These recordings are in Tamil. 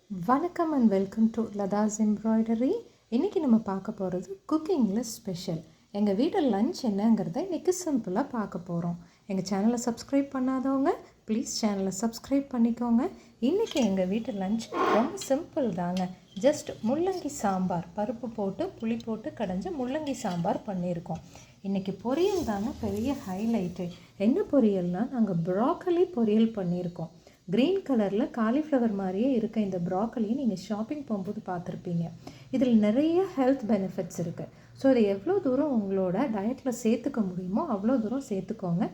வணக்கம் and welcome to Latha's embroidery. இன்றைக்கி நம்ம பார்க்க போகிறது குக்கிங்கில் ஸ்பெஷல். எங்கள் வீட்டு லன்ச் என்னங்கிறத இன்றைக்கி சிம்பிளாக பார்க்க போகிறோம். எங்கள் சேனலை சப்ஸ்கிரைப் பண்ணாதவங்க ப்ளீஸ் சேனலை சப்ஸ்கிரைப் பண்ணிக்கோங்க. இன்றைக்கி எங்கள் வீட்டு லன்ச் ரொம்ப சிம்பிள் தாங்க. ஜஸ்ட் முள்ளங்கி சாம்பார், பருப்பு போட்டு புளி போட்டு கடைஞ்ச முள்ளங்கி சாம்பார் பண்ணியிருக்கோம். இன்றைக்கி பொரியல் தாங்க பெரிய ஹைலைட்டு. என்ன பொரியல்னால் நாங்கள் ப்ராக்கலி பொரியல் பண்ணியிருக்கோம். க்ரீன் கலரில் காலிஃப்ளவர் மாதிரியே இருக்க இந்த ப்ராக்கலியை நீங்கள் ஷாப்பிங் போகும்போது பார்த்துருப்பீங்க. இதில் நிறைய ஹெல்த் பெனிஃபிட்ஸ் இருக்குது. ஸோ இதை எவ்வளோ தூரம் உங்களோட டயட்டில் சேர்த்துக்க முடியுமோ அவ்வளோ தூரம் சேர்த்துக்கோங்க.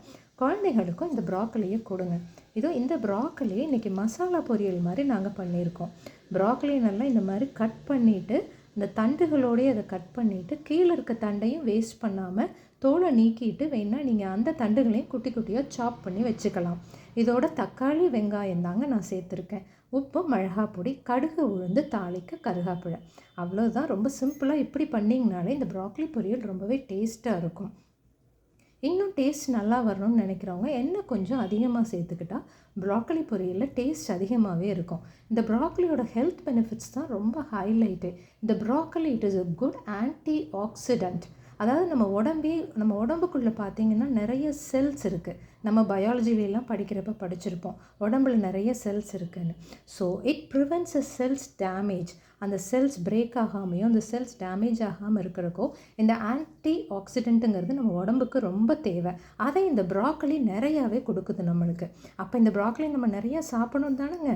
குழந்தைகளுக்கும் இந்த ப்ராக்கலியை கொடுங்க. இதோ இந்த ப்ராக்கலியை இன்றைக்கி மசாலா பொரியல் மாதிரி நாங்கள் பண்ணியிருக்கோம். ப்ராக்கலியை நல்லா இந்த மாதிரி கட் பண்ணிவிட்டு இந்த தண்டுகளோடையே அதை கட் பண்ணிவிட்டு கீழே இருக்க தண்டையும் வேஸ்ட் பண்ணாமல் தோலை நீக்கிட்டு வேணால் நீங்கள் அந்த தண்டுகளையும் குட்டி குட்டியாக சாப் பண்ணி வச்சுக்கலாம். இதோட தக்காளி வெங்காயம் தாங்க நான் சேர்த்துருக்கேன். உப்பு, மிளகாப்பொடி, கடுகு, உளுந்து, தாளிக்க கருகாப்பிழை. அவ்வளோதான். ரொம்ப சிம்பிளாக இப்படி பண்ணிங்கனாலே இந்த ப்ராக்கலி பொரியல் ரொம்பவே டேஸ்ட்டாக இருக்கும். இன்னும் டேஸ்ட் நல்லா வரணும்னு நினைக்கிறவங்க எண்ணெய் கொஞ்சம் அதிகமாக சேர்த்துக்கிட்டா ப்ராக்கலி பொரியலில் டேஸ்ட் அதிகமாகவே இருக்கும். இந்த ப்ராக்கலியோட ஹெல்த் பெனிஃபிட்ஸ் தான் ரொம்ப ஹைலைட்டு. இந்த broccoli it is a good anti accident. அதாவது நம்ம உடம்புக்குள்ளே பார்த்திங்கன்னா நிறைய செல்ஸ் இருக்குது. நம்ம பயாலஜிலெலாம் படிக்கிறப்ப படிச்சிருப்போம் உடம்புல நிறைய செல்ஸ் இருக்குதுன்னு. So it prevents a cells damage. அந்த செல்ஸ் பிரேக் ஆகாமையும் அந்த செல்ஸ் டேமேஜ் ஆகாமல் இருக்கிறக்கோ இந்த ஆன்டி ஆக்சிடென்ட்டுங்கிறது நம்ம உடம்புக்கு ரொம்ப தேவை. அதை இந்த ப்ராக்கலி நிறையாவே கொடுக்குது நம்மளுக்கு. அப்போ இந்த ப்ராக்கலி நம்ம நிறையா சாப்பிடணும் தானுங்க.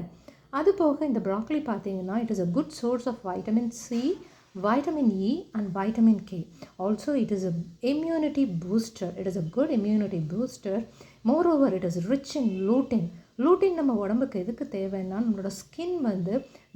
அது போக இந்த ப்ராக்கலி பார்த்திங்கன்னா it is a good source of vitamin C, vitamin E and vitamin K. Also it is a immunity booster. It is a good immunity booster. Moreover it is rich in lutein. lutein நம்ம உடம்புக்கு எதுக்கு தேவைன்னா நம்மளோட ஸ்கின்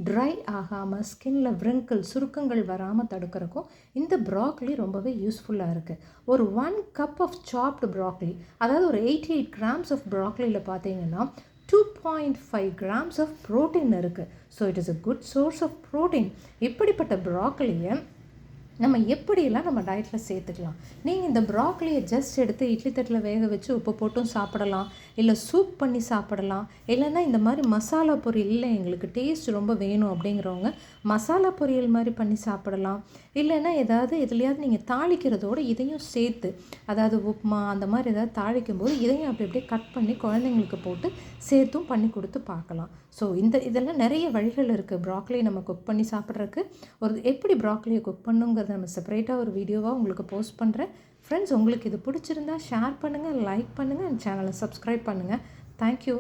ட்ரை ஆகாமல் ஸ்கின்ல wrinkles சுருக்கங்கள் வராமல் தடுக்கிறக்கும் இந்த ப்ராக்கலி ரொம்பவே யூஸ்ஃபுல்லாக இருக்குது. ஒரு 1 cup ஆஃப் சாப்டு ப்ராக்கலி, அதாவது ஒரு 88 grams ஆஃப் ப்ராக்கலியில் பார்த்தீங்கன்னா 2.5 grams ஆஃப் ப்ரோட்டீன் இருக்குது. So it is a good source of protein. இப்படிப்பட்ட ப்ராக்கலியை நம்ம எப்படியெல்லாம் நம்ம டயட்டில் சேர்த்துக்கலாம். நீங்கள் இந்த ப்ராக்கலியை ஜஸ்ட் எடுத்து இட்லி தட்டில் வேக வச்சு உப்பு போட்டும் சாப்பிடலாம், இல்லை சூப் பண்ணி சாப்பிடலாம், இல்லைன்னா இந்த மாதிரி மசாலா பொரியல் இல்லை எங்களுக்கு டேஸ்ட் ரொம்ப வேணும் அப்படிங்கிறவங்க மசாலா பொரியல் மாதிரி பண்ணி சாப்பிடலாம். இல்லைன்னா ஏதாவது எதுலையாவது நீங்கள் தாளிக்கிறதோடு இதையும் சேர்த்து, அதாவது உப்புமா அந்த மாதிரி ஏதாவது தாளிக்கும் போது இதையும் அப்படி அப்படியே கட் பண்ணி குழந்தைங்களுக்கு போட்டு சேர்த்தும் பண்ணி கொடுத்து பார்க்கலாம். ஸோ இதெல்லாம் நிறைய வழிகள் இருக்குது ப்ராக்கலி நம்ம குக் பண்ணி சாப்பிட்றதுக்கு. எப்படி ப்ராக்கலியை குக் பண்ணுங்கிறத நம்ம செப்பரேட்டாக ஒரு வீடியோவாக உங்களுக்கு போஸ்ட் பண்ணுறேன். ஃப்ரெண்ட்ஸ், உங்களுக்கு இது பிடிச்சிருந்தா ஷேர் பண்ணுங்கள், லைக் பண்ணுங்கள், அண்ட் சேனலை சப்ஸ்கிரைப் பண்ணுங்கள். தேங்க்யூ.